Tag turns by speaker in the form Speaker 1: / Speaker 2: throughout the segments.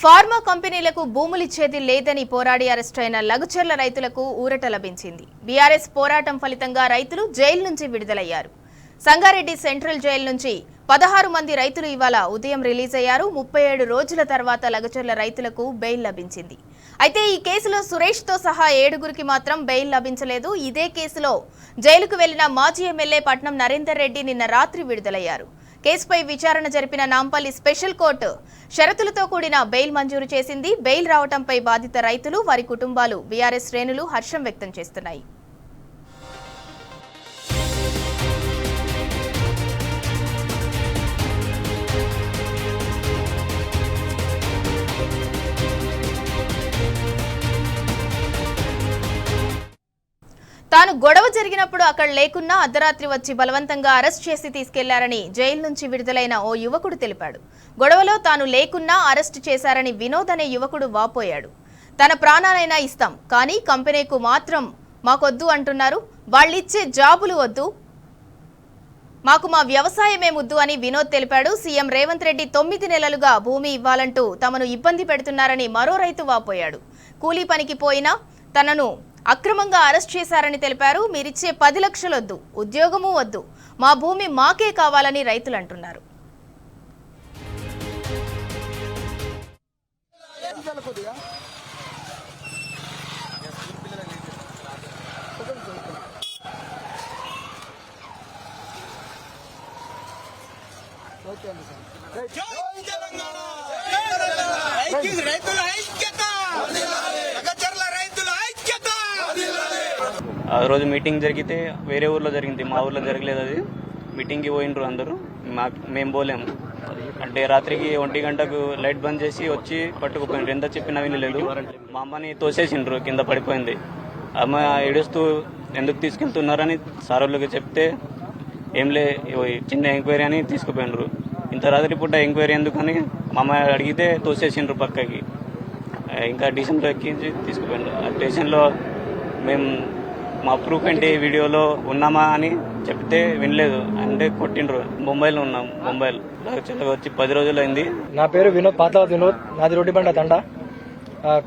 Speaker 1: Pharma కంపెనీలకు భూములిచ్చేది లేదని పోరాడి అరెస్టైన లగచర్ల రైతులకు ఊరట లభించింది. బీఆర్ఎస్ పోరాటం ఫలితంగా రైతులు జైలు నుంచి విడుదలయ్యారు. సంగారెడ్డి సెంట్రల్ జైలు నుంచి 16 మంది రైతులు ఇవాళ ఉదయం రిలీజ్ అయ్యారు. 37 రోజుల తర్వాత లగచర్ల రైతులకు బెయిల్ లభించింది. అయితే ఈ కేసులో సురేష్ తో సహా 7గురికి మాత్రం బెయిల్ లభించలేదు. ఇదే కేసులో జైలుకు వెళ్లిన మాజీ ఎమ్మెల్యే పట్నం నరేందర్ రెడ్డి నిన్న రాత్రి విడుదలయ్యారు. కేసుపై విచారణ జరిపిన నాంపల్లి స్పెషల్ కోర్టు షరతులతో కూడిన బెయిల్ మంజూరు చేసింది. బెయిల్ రావడంపై బాధిత రైతులు, వారి కుటుంబాలు, బీఆర్ఎస్ శ్రేణులు హర్షం వ్యక్తం చేస్తున్నాయి. తాను గొడవ జరిగినప్పుడు అక్కడ లేకున్నా అర్ధరాత్రి వచ్చి బలవంతంగా అరెస్ట్ చేసి తీసుకెళ్లారని జైలు నుంచి విడుదలైన ఓ యువకుడు తెలిపాడు. గొడవలో తాను లేకున్నా అరెస్ట్ చేశారని వినోద్ అనే యువకుడు వాపోయాడు. తన ప్రాణాలైనా ఇస్తాం, కానీ కంపెనీకు మాత్రం మాకొద్దు అంటున్నారు. వాళ్ళిచ్చే జాబులు వద్దు, మాకు మా వ్యవసాయమే ముద్దు అని వినోద్ తెలిపాడు. సీఎం రేవంత్ రెడ్డి 9 నెలలుగా భూమి ఇవ్వాలంటూ తమను ఇబ్బంది పెడుతున్నారని మరో రైతు వాపోయాడు. కూలీ పనికి పోయినా తనను అక్రమంగా అరెస్ట్ చేశారని తెలిపారు. మీరిచ్చే 10 లక్షలు వద్దు, ఉద్యోగము వద్దు, మా భూమి మాకే కావాలని రైతులు అంటున్నారు.
Speaker 2: ఆ రోజు మీటింగ్ జరిగితే వేరే ఊర్లో జరిగింది, మా ఊర్లో జరగలేదు. అది మీటింగ్కి పోయినరు అందరూ, మేము పోలేము. అంటే రాత్రికి 1 గంటకు లైట్ బంద్ చేసి వచ్చి పట్టుకుపోయినారు. ఎంత చెప్పినా వినలేదు. మా అమ్మని తోసేసిండ్రు, కింద పడిపోయింది. అమ్మ ఏడుస్తూ ఎందుకు తీసుకెళ్తున్నారని సార్ వాళ్ళకి చెప్తే ఏం లే, చిన్న ఎంక్వైరీ అని తీసుకుపోయినరు. ఇంత రాత్రి పూట ఎంక్వైరీ ఎందుకని మా అమ్మ అడిగితే తోసేసిండ్రు పక్కకి. ఇంకా స్టేషన్లో ఎక్కించి తీసుకుపోయినారు. ఆ స్టేషన్లో మేము మా ప్రూఫ్ ఏంటి, వీడియోలో ఉన్నామా అని చెప్తే వినలేదు. అంటే కొట్టిండ్రు. ముంబైలో ఉన్నాం. ముంబైలో వచ్చి 10 రోజులు అయింది.
Speaker 3: నా పేరు వినోద్, పాతల వినోద్. నాది రోడ్డుబండ తండ.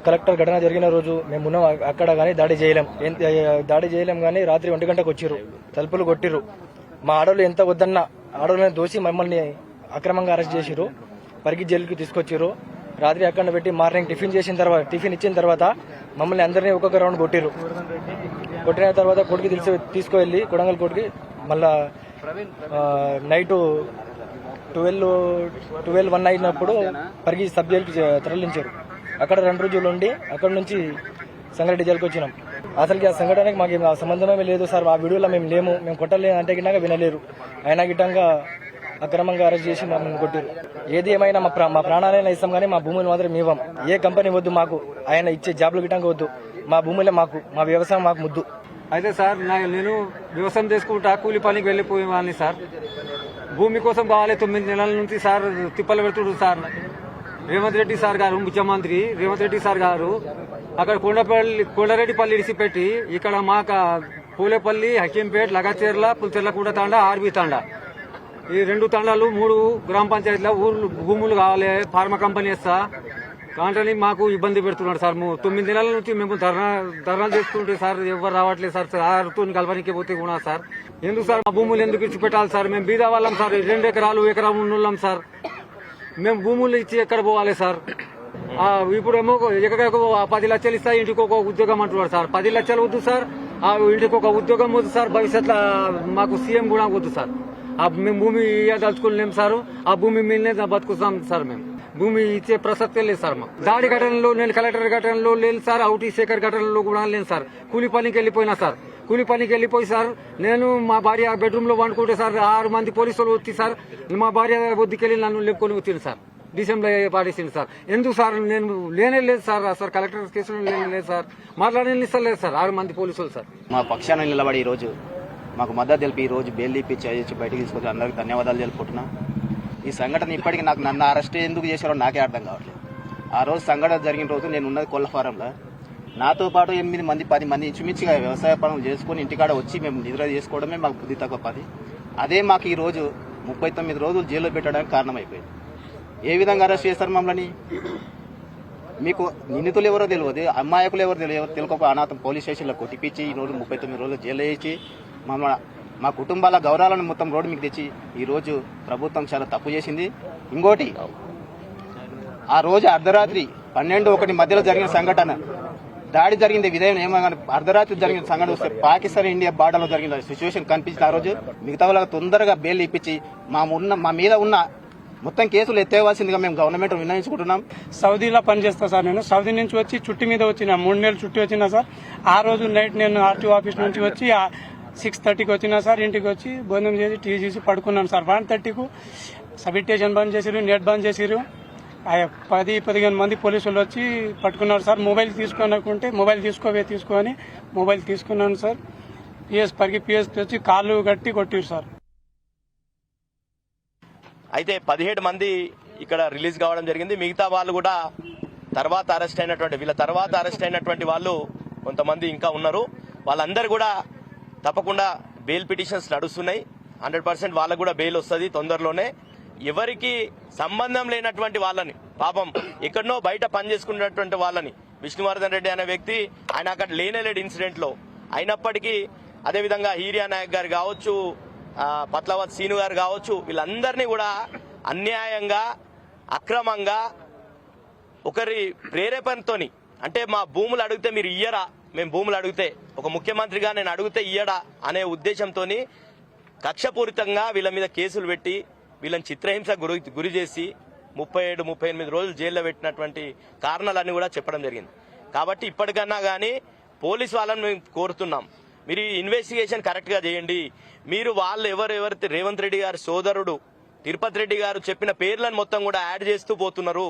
Speaker 3: కలెక్టర్ ఘటన జరిగిన రోజు మేము ఉన్నాం అక్కడ, కానీ దాడి చేయలేం కానీ రాత్రి 1 గంటకు వచ్చిర్రు, తలుపులు కొట్టిర్రు. మా ఆడవాళ్ళు ఎంత వద్దన్న ఆడవాళ్ళని దోసి మమ్మల్ని అక్రమంగా అరెస్ట్ చేసిర్రు. పరిగి జైలుకి తీసుకొచ్చిర్రు. రాత్రి అక్కడ పెట్టి మార్నింగ్ టిఫిన్ ఇచ్చిన తర్వాత మమ్మల్ని అందరినీ ఒక్కొక్క రౌండ్ కొట్టిర్రు. కొట్టిన తర్వాత కోర్టుకి తీసుకువెళ్ళి కొడంగల్ కోర్టుకి మళ్ళా నైట్ 12-1 అయినప్పుడు పరిగి సబ్ జైలుకి తరలించారు. అక్కడ 2 రోజులు ఉండి అక్కడ నుంచి సంగారెడ్డి జైలుకి వచ్చినాం. అసలుకి ఆ సంఘటనకి మాకు సంబంధమే లేదు సార్. ఆ వీడియోలో మేము లేము, మేము కొట్టలేదు అంటే గిట్టాగా వినలేరు. అయినా గిట్టంగా అక్రమంగా అరెస్ట్ చేసి మమ్మల్ని కొట్టారు. ఏది ఏమైనా మా ప్రాణాలైనా ఇస్తాం, కానీ మా భూములు మాత్రం ఇవ్వం. ఏ కంపెనీ వద్దు మాకు, ఆయన ఇచ్చే జాబ్లు గిట్టంగా వద్దు. మా భూములే మాకు, మా వ్యవసాయం మాకు ముద్దు.
Speaker 4: అయితే సార్ నేను వ్యవసాయం చేసుకుంటా కూలి పనికి వెళ్ళిపోయేవాడిని సార్. భూమి కోసం కావాలి 9 నెలల నుంచి సార్ తిప్పలు పెడుతుడు సార్. రేవంత్ రెడ్డి సార్ గారు, ముఖ్యమంత్రి రేవంత్ రెడ్డి సార్ గారు అక్కడ కొండరెడ్డిపల్లి ఇడిసిపెట్టి ఇక్కడ మాకు పూలేపల్లి, హకీంపేట్, లగచెర్ల, పుల్చెర్లకూడ తాండా, ఆర్బీ తాండా, ఈ 2 తండాలు 3 గ్రామ పంచాయతీల ఊర్లు భూములు కావాలి. ఫార్మా కంపెనీ వేస్తా కాంట్రాని మాకు ఇబ్బంది పెడుతున్నాడు సార్. 9 నెలల నుంచి మేము ధర్నాలు చేసుకుంటే సార్ ఎవరు రావట్లేదు సార్. సార్తో కలపనికి పోతే కూడా సార్ ఎందుకు సార్ మా భూములు ఎందుకు ఇచ్చి పెట్టాలి సార్? మేము బీద వాళ్ళం సార్. 2 ఎకరాలు ఎకరం ఉన్నోళ్ళం సార్. మేము భూములు ఇచ్చి ఎక్కడ పోవాలి సార్? ఇప్పుడేమో ఎకరకు 10 లక్షలు ఇస్తా, ఇంటికి ఒక ఉద్యోగం అంటున్నాడు సార్. 10 లక్షలు వద్దు సార్, ఆ ఇంటికి ఒక ఉద్యోగం వద్దు సార్. భవిష్యత్తులో మాకు సీఎం కూడా వద్దు సార్. మేము భూమి ఇవ్వదలుచుకోలేము సార్. ఆ భూమి మీదనే బతుకుతాం సార్. మేము భూమి ఇచ్చే ప్రసక్తే లేదు సార్. మాకు దాడి ఘటనలో, నేను కలెక్టర్ ఘటనలో లేదు సార్. అవుటీ శేఖర్ ఘటనలో కూడా లేదు సార్. కూలి పనికి వెళ్ళిపోయినా సార్. కూలి పనికి వెళ్ళిపోయి సార్ నేను మా భార్య బెడ్రూమ్ లో వండుకుంటే సార్ 6 మంది పోలీసులు వచ్చి సార్ మా భార్య వద్దుకెళ్ళి నన్ను లేపుకొని వచ్చింది సార్. డిసెంబర్ పాడేసింది సార్. ఎందుకు సార్? నేను లేనే లేదు సార్. సార్ కలెక్టర్ కేసులో లేదు సార్. మాట్లాడలేదు సార్. 6 మంది పోలీసులు సార్.
Speaker 5: మా పక్షాన నిలబడి ఈ రోజు మాకు మద్దతు తెలిపి ఈ రోజు బెయిల్ ఇప్పించి బయటకు తీసుకొచ్చి అందరికి ధన్యవాదాలు తెలుపుకుంటున్నా. ఈ సంఘటన ఇప్పటికీ నన్ను అరెస్ట్ ఎందుకు చేశారో నాకే అర్థం కావట్లేదు. ఆ రోజు సంఘటన జరిగిన రోజు నేను ఉన్నది కోళ్ల ఫారంలో. నాతో పాటు 8 మంది 10 మంది ఇంచుమించుగా వ్యవసాయ పనులు చేసుకుని ఇంటికాడ వచ్చి మేము నిద్ర చేసుకోవడమే మాకు బుద్ధి తక్కువ పని. అదే మాకు ఈ రోజు 39 రోజులు జైల్లో పెట్టడానికి కారణమైపోయింది. ఏ విధంగా అరెస్ట్ చేస్తారు మమ్మల్ని? మీకు నిందితులు ఎవరో తెలియదు, అమాయకులు ఎవరో తెలియదు, తెలుగు అనాథం పోలీస్ స్టేషన్లో కొట్టిపించి ఈ రోజు 39 రోజులు జైలు వేయించి మా కుటుంబాల గౌరవాలను మొత్తం రోడ్డు మీకు తెచ్చి ఈ రోజు ప్రభుత్వం చాలా తప్పు చేసింది. ఇంకోటి, ఆ రోజు అర్ధరాత్రి 12-1 మధ్యలో జరిగిన సంఘటన, దాడి జరిగింది విధేయం ఏమో కానీ అర్ధరాత్రి జరిగిన సంఘటన వస్తే పాకిస్తాన్ ఇండియా బార్డర్లో జరిగిన సిచ్యువేషన్ కనిపించింది. ఆ రోజు మిగతా వాళ్ళకి తొందరగా బెయిల్ ఇప్పించి మా మీద ఉన్న మొత్తం కేసులు ఎత్తేవాల్సిందిగా మేము గవర్నమెంట్ విన్నవించుకుంటున్నాం.
Speaker 6: సౌదీలో పనిచేస్తా సార్. నేను సౌదీ నుంచి వచ్చి చుట్టి మీద వచ్చిన 3 నెలలు చుట్టి వచ్చినా సార్. ఆ రోజు నైట్ నేను ఆర్టీఓ ఆఫీస్ నుంచి వచ్చి 6:30కి వచ్చినా సార్. ఇంటికి వచ్చి భోజనం చేసి టీ చేసి పడుకున్నాను సార్. 1:30కు సబిటేషన్ బంద్ చేసిరు, నెట్ బంద్ చేసిరు. 10-15 మంది పోలీసులు వచ్చి పట్టుకున్నారు సార్. మొబైల్ తీసుకున్నాకుంటే మొబైల్ తీసుకొని మొబైల్ తీసుకున్నాను సార్. పిఎస్ వచ్చి కాళ్ళు కట్టి కొట్టిరు సార్.
Speaker 7: అయితే 17 మంది ఇక్కడ రిలీజ్ కావడం జరిగింది. మిగతా వాళ్ళు కూడా తర్వాత అరెస్ట్ అయినటువంటి వాళ్ళు కొంతమంది ఇంకా ఉన్నారు. వాళ్ళందరూ కూడా తప్పకుండా బెయిల్ పిటిషన్స్ నడుస్తున్నాయి. 100% వాళ్ళకు కూడా బెయిల్ వస్తుంది తొందరలోనే. ఎవరికి సంబంధం లేనటువంటి వాళ్ళని, పాపం ఎక్కడనో బయట పనిచేసుకున్నటువంటి వాళ్ళని, విష్ణువర్ధన్ రెడ్డి అనే వ్యక్తి ఆయన అక్కడ లేనేలేడు ఇన్సిడెంట్ లో, అయినప్పటికీ అదేవిధంగా హీరియా నాయక్ గారు కావచ్చు, పత్లావత్ సీను గారు కావచ్చు, వీళ్ళందరినీ కూడా అన్యాయంగా అక్రమంగా ఒకరి ప్రేరేపణతోని, అంటే మా భూములు అడిగితే మీరు ఇయ్యరా, మేము భూములు అడిగితే ఒక ముఖ్యమంత్రిగా నేను అడిగితే ఇయ్యడా అనే ఉద్దేశంతో కక్షపూరితంగా వీళ్ళ మీద కేసులు పెట్టి వీళ్ళని చిత్రహింస గురి చేసి 37-38 రోజులు జైల్లో పెట్టినటువంటి కారణాలన్నీ కూడా చెప్పడం జరిగింది. కాబట్టి ఇప్పటికన్నా కానీ పోలీస్ వాళ్ళని మేము కోరుతున్నాం, మీరు ఇన్వెస్టిగేషన్ కరెక్ట్ గా చేయండి. మీరు వాళ్ళు ఎవరైతే రేవంత్ రెడ్డి గారి సోదరుడు తిరుపతి రెడ్డి గారు చెప్పిన పేర్లను మొత్తం కూడా యాడ్ చేస్తూ పోతున్నారు.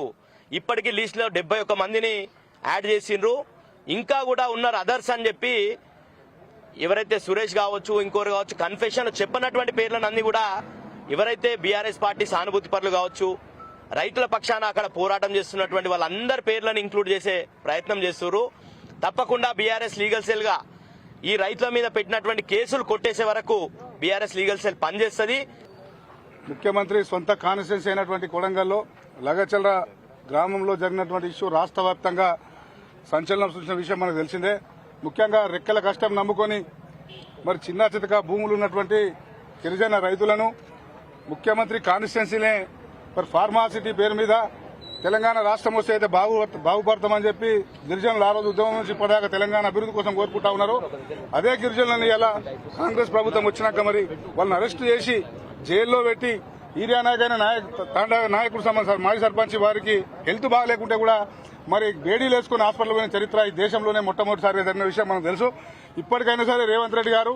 Speaker 7: ఇప్పటికీ లిస్ట్ లో 71 మందిని యాడ్ చేసిండ్రు. ఇంకా కూడా ఉన్నారు అదర్స్ అని చెప్పి, ఎవరైతే సురేష్ కావచ్చు ఇంకోరు కావచ్చు కన్ఫెషన్ చెప్పనటువంటి పేర్లను అన్ని కూడా ఎవరైతే బీఆర్ఎస్ పార్టీ సానుభూతి పరులు కావచ్చు, రైతుల పక్షాన అక్కడ పోరాటం చేస్తున్నటువంటి వాళ్ళందరి పేర్లను ఇంక్లూడ్ చేసే ప్రయత్నం చేస్తున్నారు. తప్పకుండా బీఆర్ఎస్ లీగల్ సెల్ గా ఈ రైతుల మీద పెట్టినటువంటి కేసులు కొట్టేసే వరకు బీఆర్ఎస్ లీగల్ సెల్ పనిచేస్తుంది.
Speaker 8: ముఖ్యమంత్రి సొంత కాన్స్టిట్యున్సీ అయినటువంటి కొడంగల్లో లగచల్ర గ్రామంలో జరిగినటువంటి ఇష్యూ రాష్ట్ర వ్యాప్తంగా సంచలనం సృష్టించిన విషయం మనకు తెలిసిందే. ముఖ్యంగా రెక్కల కష్టం నమ్ముకొని మరి చిన్న చితక భూములు ఉన్నటువంటి గిరిజన రైతులను ముఖ్యమంత్రి కాన్స్టిట్యున్సీనే మరి ఫార్మాసిటీ పేరు మీద తెలంగాణ రాష్ట్రం వస్తే అయితే బాగుపడతామని చెప్పి గిరిజనులు ఆ రోజు ఉద్యమం నుంచి ఇప్పటిదాకా తెలంగాణ అభివృద్ధి కోసం కోరుకుంటా ఉన్నారు. అదే గిరిజనులను ఇలా కాంగ్రెస్ ప్రభుత్వం వచ్చినాక మరి వాళ్ళని అరెస్టు చేసి జైల్లో పెట్టి హీరియా నాయక్ అయిన నాయకుడు సంబంధించిన మాజీ సర్పంచ్ వారికి హెల్త్ బాగాలేకుంటే కూడా మరి బేడీలు వేసుకుని హాస్పిటల్ పోయిన చరిత్ర ఈ దేశంలోనే మొట్టమొదటిసారిగా జరిగిన విషయం మనకు తెలుసు. ఇప్పటికైనా సరే రేవంత్ రెడ్డి గారు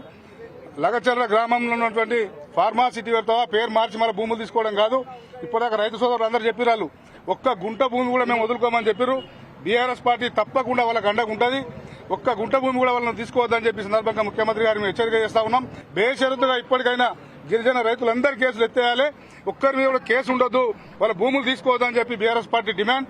Speaker 8: లగచర్ల గ్రామంలో ఉన్నటువంటి ఫార్మాసిటీ పేరు మార్చి మన భూములు తీసుకోవడం కాదు. ఇప్పటిదాకా రైతు సోదరులు అందరూ చెప్పిరాళ్ళు, ఒక్క గుంట భూమి కూడా మేము వదులుకోమని చెప్పారు. బీఆర్ఎస్ పార్టీ తప్పకుండా వాళ్ళకి అండగా ఉంటుంది. ఒక్క గుంట భూమి కూడా వాళ్ళని తీసుకోవద్దని చెప్పి సందర్భంగా ముఖ్యమంత్రి గారిని హెచ్చరిక చేస్తా ఉన్నాం. బేషరతుగా ఇప్పటికైనా గిరిజన రైతులందరి కేసులు ఎత్తేయాలి, ఒక్కరి మీద కూడా కేసు ఉండొద్దు, వాళ్ళ భూములు తీసుకోవద్దని చెప్పి బీఆర్ఎస్ పార్టీ డిమాండ్.